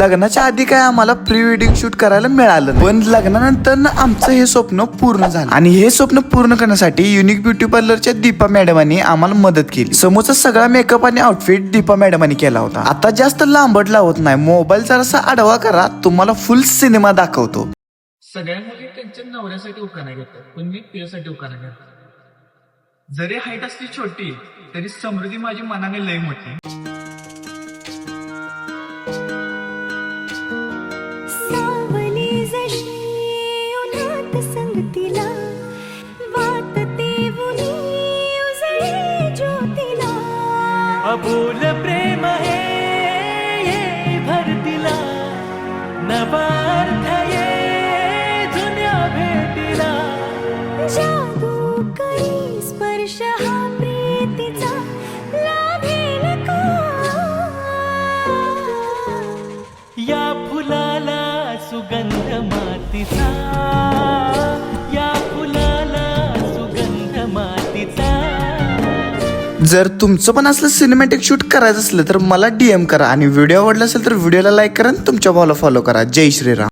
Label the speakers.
Speaker 1: लग्नाच्या आधी काय आम्हाला प्री वेडिंग शूट करायला मिळालं नाही. पण लग्नानंतर आमचं हे स्वप्न पूर्ण झालं आणि हे स्वप्न पूर्ण करण्यासाठी युनिक ब्युटी पार्लरच्या दीपा मॅडमांनी आम्हाला मदत केली. समोरचा सगळा मेकअप आणि आउटफिट दीपा मॅडमांनी केला होता. आता जास्त लांबट लावत नाही, मोबाईल जरासा आडवा करा, तुम्हाला फुल सिनेमा दाखवतो.
Speaker 2: सगळ्या मुली त्यांच्या नवऱ्यासाठी उखाणा घेतात, पण मी तिच्यासाठी उखाणा घेतो. जरी हाईट असली छोटी तरी समृद्धी माझी मनाने लय मोठी.
Speaker 3: सावली जशी उन्हात संगतीला वाटते उनी उजळे ज्योतीला.
Speaker 4: अबोल प्रेम हे ये भरतीला, नवा अर्थ ये जुन्या भेटीला.
Speaker 3: जादू करी स्पर्श हा प्रीतीचा लाभेल का.
Speaker 4: या फुलाला सुगंध मातीचा, या फुलाला सुगंध मातीचा.
Speaker 1: जर तुमचं पण असलं सिनेमॅटिक शूट करायचं असलं तर मला DM करा आणि व्हिडिओ आवडला असेल तर व्हिडिओला लाईक करा आणि तुमच्या भावाला फॉलो करा. जय श्रीराम.